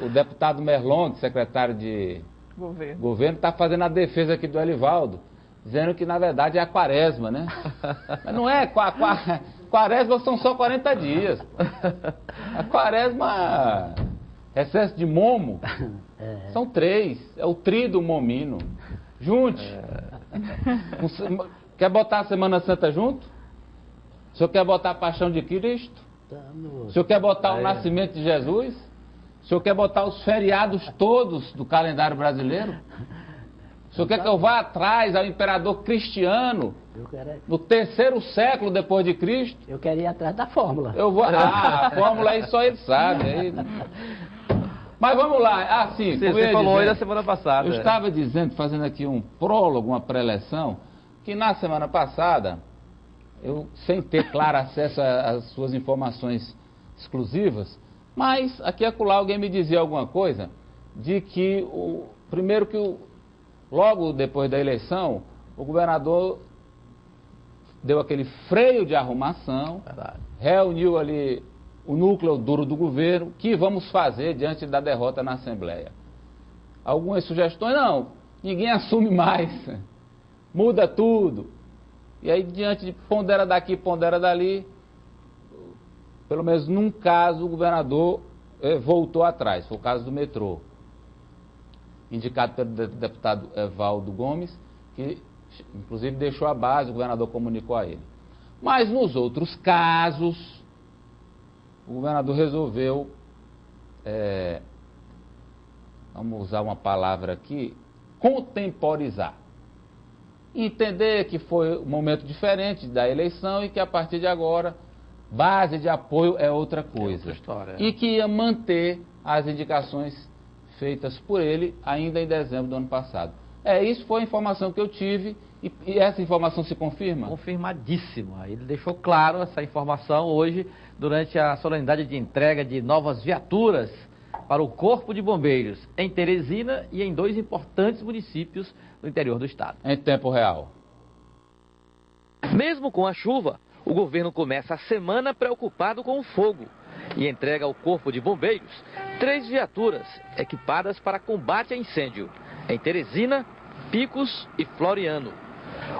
o deputado Merlong, secretário de governo, está fazendo a defesa aqui do Elivaldo, dizendo que, na verdade, é a quaresma, né? Mas não é, quaresma são só 40 dias. A quaresma, excesso de momo, são 3, é o tri do momino. Junte. Quer botar a Semana Santa junto? O senhor quer botar a paixão de Cristo? O senhor quer botar o nascimento de Jesus? O senhor quer botar os feriados todos do calendário brasileiro? O senhor quer que eu vá atrás ao imperador Cristiano, no 3º século depois de Cristo? Eu quero ir atrás da fórmula. Eu vou... a fórmula aí só ele sabe. Aí... Mas vamos lá. Sim, você falou aí da semana passada. Eu estava dizendo, fazendo aqui um prólogo, uma pré-eleção, que na semana passada, eu, sem ter claro acesso às suas informações exclusivas, mas aqui e acolá alguém me dizia alguma coisa de que, primeiro que logo depois da eleição, o governador deu aquele freio de arrumação, reuniu ali o núcleo duro do governo, o que vamos fazer diante da derrota na Assembleia. Algumas sugestões, não, ninguém assume mais, muda tudo. E aí, diante de pondera daqui, pondera dali, pelo menos num caso, o governador voltou atrás, foi o caso do metrô, indicado pelo deputado Evaldo Gomes, que inclusive deixou a base, o governador comunicou a ele. Mas nos outros casos, o governador resolveu, vamos usar uma palavra aqui, contemporizar. Entender que foi um momento diferente da eleição e que a partir de agora, base de apoio é outra coisa. E que ia manter as indicações feitas por ele ainda em dezembro do ano passado. Isso foi a informação que eu tive e essa informação se confirma? Confirmadíssima. Ele deixou claro essa informação hoje durante a solenidade de entrega de novas viaturas para o Corpo de Bombeiros em Teresina e em 2 importantes municípios do interior do estado. Em tempo real. Mesmo com a chuva, o governo começa a semana preocupado com o fogo e entrega ao Corpo de Bombeiros 3 viaturas equipadas para combate a incêndio em Teresina, Picos e Floriano.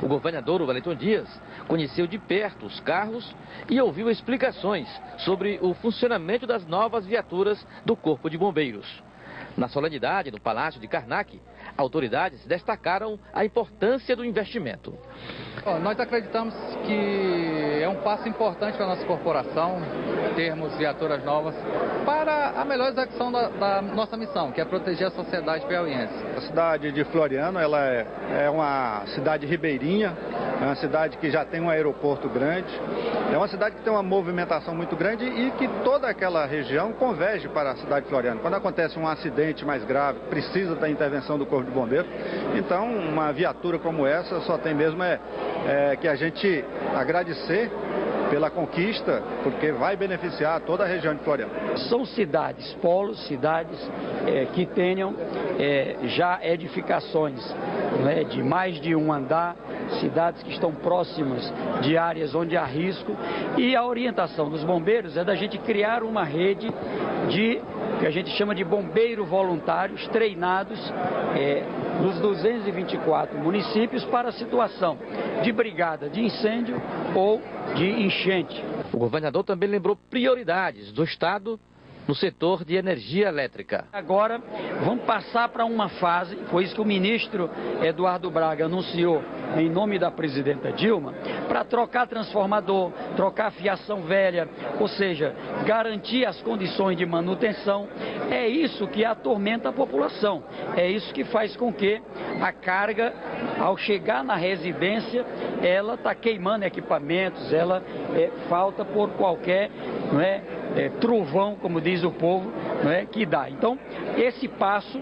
O governador Wellington Dias conheceu de perto os carros e ouviu explicações sobre o funcionamento das novas viaturas do Corpo de Bombeiros. Na solenidade no Palácio de Karnak, autoridades destacaram a importância do investimento. Nós acreditamos que é um passo importante para a nossa corporação termos viaturas novas para a melhor execução da nossa missão, que é proteger a sociedade piauiense. A cidade de Floriano ela é uma cidade ribeirinha, é uma cidade que já tem um aeroporto grande, é uma cidade que tem uma movimentação muito grande e que toda aquela região converge para a cidade de Floriano. Quando acontece um acidente mais grave, precisa da intervenção do Corpo de Bombeiros, então uma viatura como essa só tem mesmo que a gente agradecer pela conquista, porque vai beneficiar toda a região de Floriano. São cidades, polos, cidades que tenham já edificações de mais de um andar, cidades que estão próximas de áreas onde há risco, e a orientação dos bombeiros é da gente criar uma rede que a gente chama de bombeiros voluntários treinados nos 224 municípios para a situação de brigada de incêndio ou de enchente. O governador também lembrou prioridades do estado no setor de energia elétrica. Agora vamos passar para uma fase, foi isso que o ministro Eduardo Braga anunciou em nome da presidenta Dilma, para trocar transformador, trocar fiação velha, ou seja, garantir as condições de manutenção. É isso que atormenta a população, é isso que faz com que a carga, ao chegar na residência, ela está queimando equipamentos, ela falta por qualquer, trovão, como diz o povo, que dá. Então, esse passo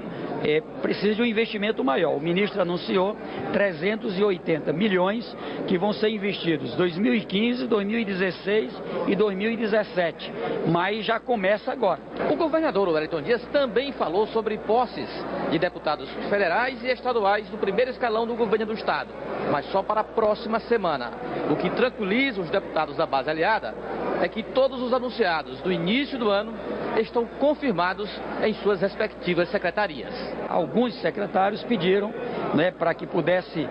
precisa de um investimento maior. O ministro anunciou 380 milhões que vão ser investidos 2015, 2016 e 2017, mas já começa agora. O governador Wellington Dias também falou sobre posses de deputados federais e estaduais do primeiro escalão do governo do estado, mas só para a próxima semana. O que tranquiliza os deputados da base aliada é que todos os anunciados do início do ano estão confirmados em suas respectivas secretarias. Alguns secretários pediram, né, para que pudesse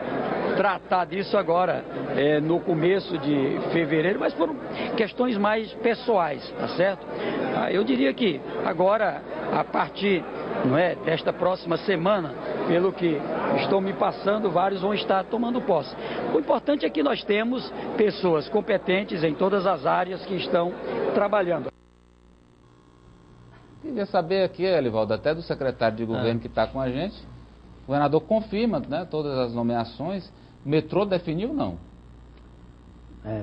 tratar disso agora, no começo de fevereiro, mas foram questões mais pessoais, tá certo? Eu diria que agora, a partir, não é, desta próxima semana, pelo que estou me passando, vários vão estar tomando posse. O importante é que nós temos pessoas competentes em todas as áreas que estão trabalhando. Queria saber aqui, Elivaldo, até do secretário de governo que está com a gente, o governador confirma, né, todas as nomeações. O metrô definiu, não?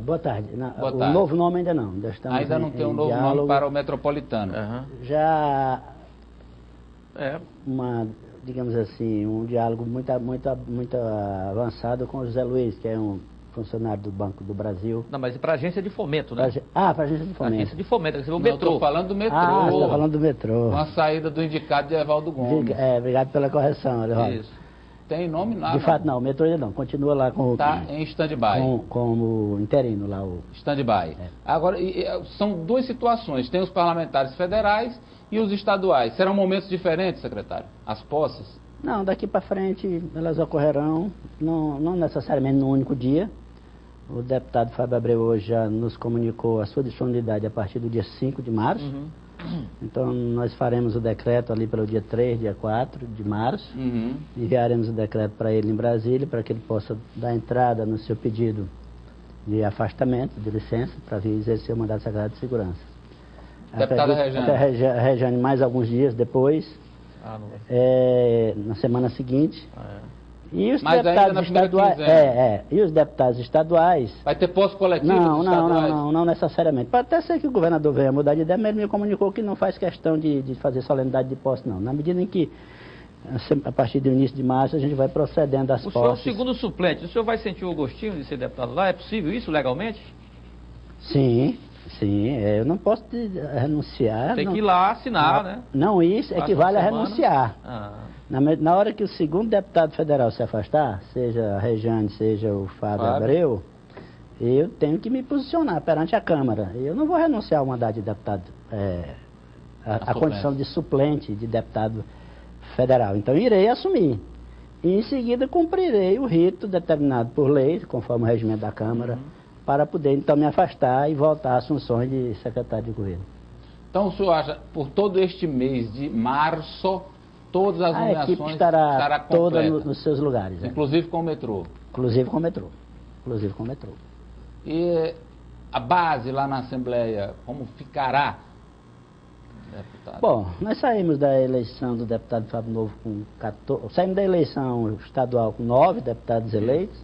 Boa tarde. Boa o tarde. novo nome ainda não. Ainda não tem um novo nome para o metropolitano. Já digamos assim, um diálogo muito avançado com o José Luiz, que é um funcionário do Banco do Brasil. Não, mas para a agência de fomento, né? Para a agência de fomento. Agência de fomento, o Não, metrô. estou falando do metrô. Você está falando do metrô. Com a saída do indicado de Evaldo Gomes. Obrigado pela correção, Elivaldo. Isso. Tem nome nada. De fato, não, o metrô ainda não. Continua lá com Está em stand-by. como interino lá. Stand-by. Agora, são duas situações. Tem os parlamentares federais e os estaduais. Serão momentos diferentes, secretário? As posses? Não, daqui para frente elas ocorrerão, não necessariamente no único dia. O deputado Fábio Abreu hoje já nos comunicou a sua disponibilidade a partir do dia 5 de março. Então nós faremos o decreto ali pelo dia 3, dia 4 de março. Enviaremos o decreto para ele em Brasília, para que ele possa dar entrada no seu pedido de afastamento, de licença, para vir exercer o mandato secretário de segurança. Deputada Rejane. A Rejane mais alguns dias depois, na semana seguinte. E os deputados estaduais. E os deputados estaduais. Vai ter posse coletiva dos estaduais? Não necessariamente. Pode até ser que o governador venha mudar de ideia, mas ele me comunicou que não faz questão de fazer solenidade de posse, não. Na medida em que, a partir do início de março, a gente vai procedendo às posses. O senhor é o segundo suplente. O senhor vai sentir o gostinho de ser deputado lá? É possível isso legalmente? Sim. Eu não posso renunciar. Tem que ir lá assinar, né? Não, isso equivale a renunciar. Na hora que o segundo deputado federal se afastar, seja a Rejane, seja o Fábio Abreu, eu tenho que me posicionar perante a Câmara. Eu não vou renunciar ao mandato de deputado, a condição de suplente de deputado federal. Então irei assumir. E em seguida cumprirei o rito determinado por lei, conforme o regimento da Câmara, para poder então me afastar e voltar às funções de secretário de governo. Então o senhor acha, por todo este mês de março, todas as nomeações equipe estará toda nos seus lugares. Inclusive com o metrô? Inclusive com o metrô. E a base lá na Assembleia, como ficará, deputado? Bom, nós saímos da eleição do deputado Fábio Novo com 14... Saímos da eleição estadual com 9 deputados eleitos,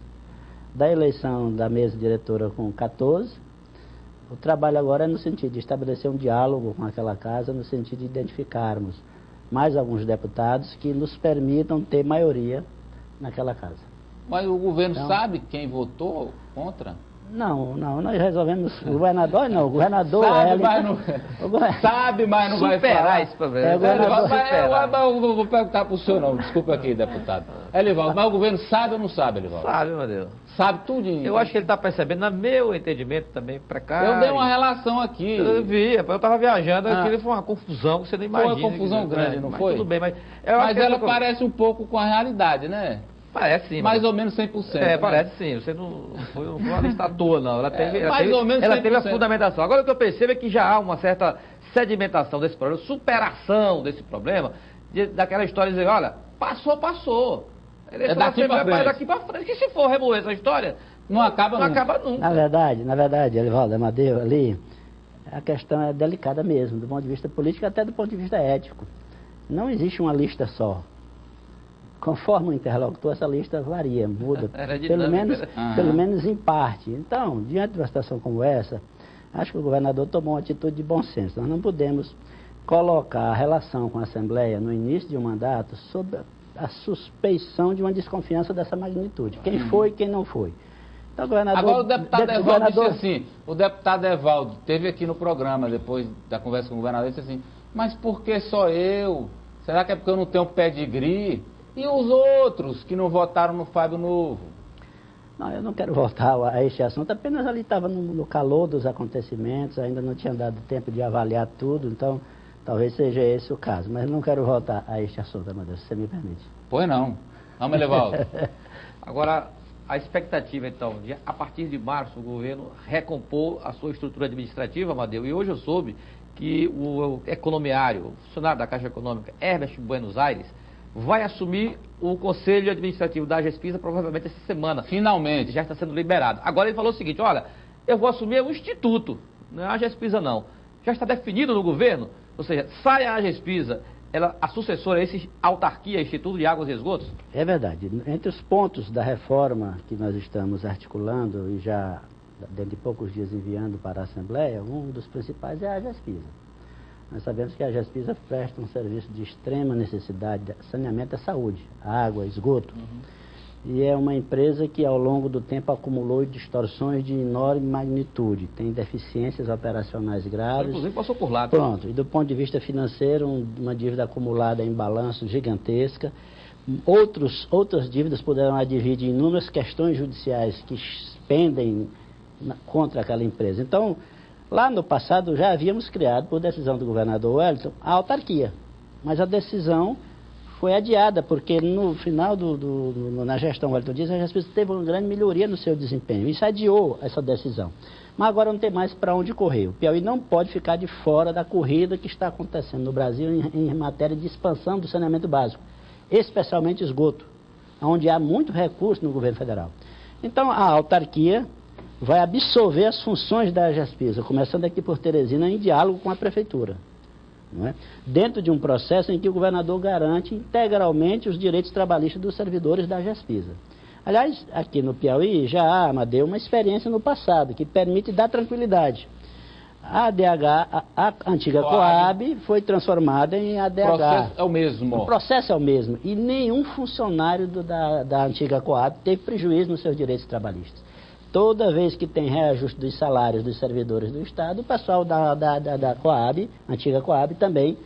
da eleição da mesa diretora com 14. O trabalho agora é no sentido de estabelecer um diálogo com aquela casa, no sentido de identificarmos mais alguns deputados que nos permitam ter maioria naquela casa. Mas o governo sabe quem votou contra? Não, nós resolvemos. O governador não, o governador sabe, mas não vai falar. Isso, governador. Vou perguntar para o senhor, não. Desculpa aqui, deputado. Elivaldo, mas o governo sabe ou não sabe, Elivaldo? Sabe, meu Deus. Sabe tudinho. Eu acho que ele está percebendo, no meu entendimento também, para cá. Eu dei uma relação aqui. Eu vi, eu estava viajando, aquilo foi uma confusão que você não imagina. Foi uma confusão grande, não foi? Tudo bem, mas ela parece um pouco com a realidade, né? Parece sim. Mais ou menos 100%. Né? Parece sim. Você não foi uma lista à toa, não. Ela teve a fundamentação. Agora o que eu percebo é que já há uma certa sedimentação desse problema, superação desse problema, daquela história de dizer, olha, passou. É daqui para frente. Que se for remover essa história, não acaba nunca. Na verdade, Elivaldo Amadeu, ali, a questão é delicada mesmo, do ponto de vista político até do ponto de vista ético. Não existe uma lista só. Conforme o interlocutor, essa lista varia, muda, pelo menos em parte. Então, diante de uma situação como essa, acho que o governador tomou uma atitude de bom senso. Nós não podemos colocar a relação com a Assembleia no início de um mandato sob a suspeição de uma desconfiança dessa magnitude. Quem foi e quem não foi. Então, agora o deputado Evaldo disse assim, o deputado Evaldo teve aqui no programa, depois da conversa com o governador, disse assim, mas por que só eu? Será que é porque eu não tenho pedigree? E os outros que não votaram no Fábio Novo? Não, eu não quero voltar a este assunto, apenas ali estava no calor dos acontecimentos, ainda não tinha dado tempo de avaliar tudo, então talvez seja esse o caso, mas não quero voltar a este assunto, Amadeu, se você me permite. Pois não. Vamos, Elevaldo. Agora, a expectativa, então, de a partir de março o governo recompor a sua estrutura administrativa, Amadeu, e hoje eu soube que o economiário, o funcionário da Caixa Econômica, Herbert Buenos Aires, vai assumir o Conselho Administrativo da AGESPISA provavelmente essa semana. Finalmente. Já está sendo liberado. Agora ele falou o seguinte, olha, eu vou assumir o Instituto, não é a AGESPISA não. Já está definido no governo, ou seja, sai a AGESPISA, a sucessora é esse autarquia, Instituto de Águas e Esgotos? É verdade. Entre os pontos da reforma que nós estamos articulando e já dentro de poucos dias enviando para a Assembleia, um dos principais é a AGESPISA. Nós sabemos que a AGESPISA presta um serviço de extrema necessidade, de saneamento e saúde, água, esgoto. E é uma empresa que ao longo do tempo acumulou distorções de enorme magnitude, tem deficiências operacionais graves. Inclusive passou por lá. Pronto, e do ponto de vista financeiro, uma dívida acumulada em balanço gigantesca. Outras dívidas poderão advir de inúmeras questões judiciais que pendem contra aquela empresa. Então, lá no passado já havíamos criado, por decisão do governador Wellington, a autarquia. Mas a decisão foi adiada, porque no final na gestão Wellington Dias, a AGESPISA teve uma grande melhoria no seu desempenho. Isso adiou essa decisão. Mas agora não tem mais para onde correr. O Piauí não pode ficar de fora da corrida que está acontecendo no Brasil em matéria de expansão do saneamento básico, especialmente esgoto, onde há muito recurso no governo federal. Então, a autarquia vai absorver as funções da AGESPISA, começando aqui por Teresina, em diálogo com a prefeitura. Não é? Dentro de um processo em que o governador garante integralmente os direitos trabalhistas dos servidores da AGESPISA. Aliás, aqui no Piauí já há, Amadeu, uma experiência no passado que permite dar tranquilidade. A ADH, a antiga Coab, foi transformada em ADH. O processo é o mesmo. O processo é o mesmo. E nenhum funcionário da antiga Coab teve prejuízo nos seus direitos trabalhistas. Toda vez que tem reajuste dos salários dos servidores do Estado, o pessoal da Coab, antiga Coab, também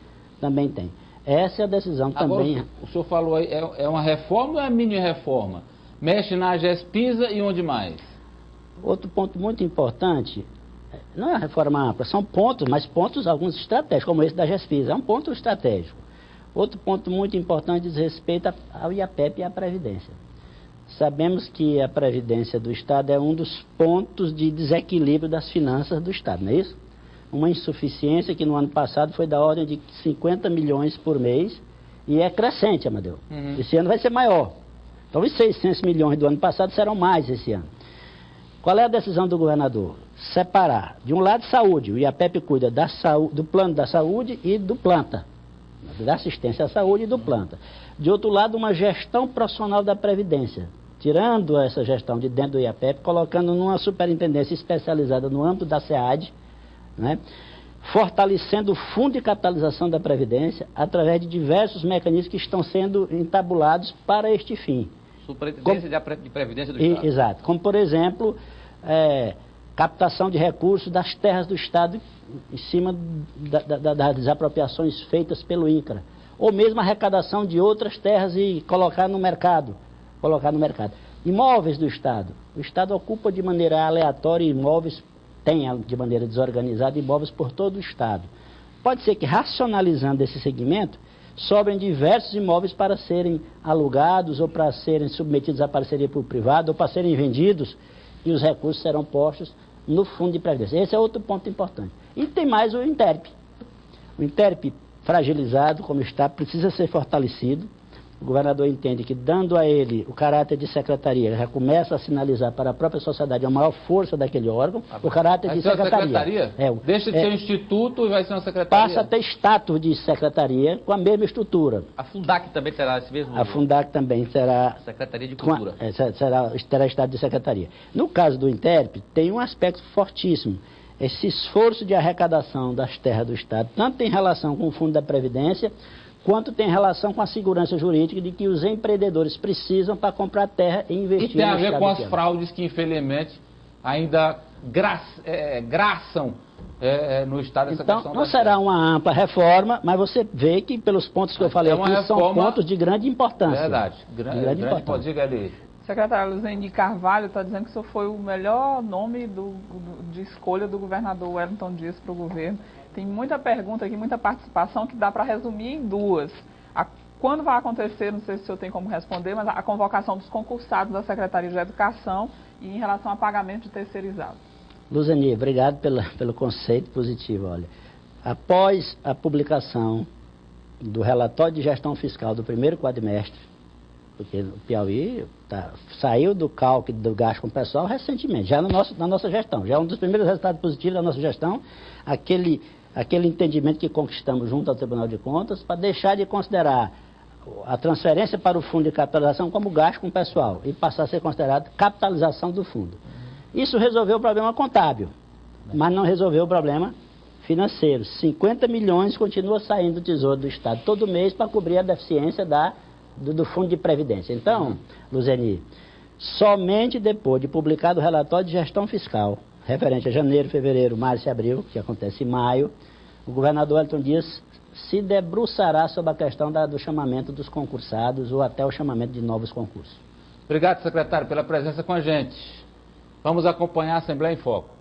tem. Essa é a decisão também. Agora, o senhor falou aí, é uma reforma ou é uma mini-reforma? Mexe na AGESPISA e onde mais? Outro ponto muito importante, não é uma reforma ampla, são pontos, mas pontos alguns estratégicos, como esse da AGESPISA, é um ponto estratégico. Outro ponto muito importante diz respeito ao IAPEP e à Previdência. Sabemos que a Previdência do Estado é um dos pontos de desequilíbrio das finanças do Estado, não é isso? Uma insuficiência que no ano passado foi da ordem de 50 milhões por mês e é crescente, Amadeu. Esse ano vai ser maior. Então os 600 milhões do ano passado serão mais esse ano. Qual é a decisão do governador? Separar, de um lado, saúde. O IAPEP cuida do plano da saúde e do planta, da assistência à saúde e do planta. De outro lado, uma gestão profissional da Previdência, tirando essa gestão de dentro do IAPEP, colocando numa superintendência especializada no âmbito da SEAD, né? Fortalecendo o fundo de capitalização da Previdência através de diversos mecanismos que estão sendo entabulados para este fim. Superintendência de Previdência do Estado. Exato. Como, por exemplo, captação de recursos das terras do Estado em cima das desapropriações feitas pelo INCRA. Ou mesmo a arrecadação de outras terras e colocar no mercado. Imóveis do Estado. O Estado ocupa de maneira aleatória imóveis, tem de maneira desorganizada imóveis por todo o Estado. Pode ser que, racionalizando esse segmento, sobrem diversos imóveis para serem alugados ou para serem submetidos à parceria público-privada ou para serem vendidos e os recursos serão postos no fundo de previdência. Esse é outro ponto importante. E tem mais o INTERP. O INTERP, fragilizado como está, precisa ser fortalecido. O governador entende que, dando a ele o caráter de secretaria, já começa a sinalizar para a própria sociedade a maior força daquele órgão, o caráter de secretaria. Deixa de ser um instituto e vai ser uma secretaria? Passa a ter status de secretaria com a mesma estrutura. A Fundac também terá esse mesmo? A Fundac também terá... Secretaria de Cultura. Terá status de secretaria. No caso do INTERP, tem um aspecto fortíssimo. Esse esforço de arrecadação das terras do Estado, tanto em relação com o Fundo da Previdência, quanto tem relação com a segurança jurídica de que os empreendedores precisam para comprar terra e investir. E tem a ver com as fraudes que, infelizmente, ainda graçam no Estado essa questão. Então, não será uma ampla reforma, mas você vê que, pelos pontos que eu falei aqui, são pontos de grande importância. Verdade. Grande importância. Diga ali. Secretária Luzeni Carvalho está dizendo que isso foi o melhor nome de escolha do governador Wellington Dias para o governo. Tem muita pergunta aqui, muita participação, que dá para resumir em duas. Quando vai acontecer, não sei se o senhor tem como responder, mas a convocação dos concursados da Secretaria de Educação e em relação a pagamento de terceirizado. Luzeni, obrigado pelo conceito positivo. Olha, após a publicação do relatório de gestão fiscal do primeiro quadrimestre, porque o Piauí saiu do cálculo do gasto com o pessoal recentemente, já na nossa gestão, já é um dos primeiros resultados positivos da nossa gestão, aquele entendimento que conquistamos junto ao Tribunal de Contas para deixar de considerar a transferência para o fundo de capitalização como gasto com o pessoal e passar a ser considerado capitalização do fundo. Isso resolveu o problema contábil, mas não resolveu o problema financeiro. 50 milhões continua saindo do Tesouro do Estado todo mês para cobrir a deficiência do Fundo de Previdência. Então, Luzeni, somente depois de publicado o relatório de gestão fiscal, referente a janeiro, fevereiro, março e abril, que acontece em maio, o governador Wellington Dias se debruçará sobre a questão do chamamento dos concursados ou até o chamamento de novos concursos. Obrigado, secretário, pela presença com a gente. Vamos acompanhar a Assembleia em Foco.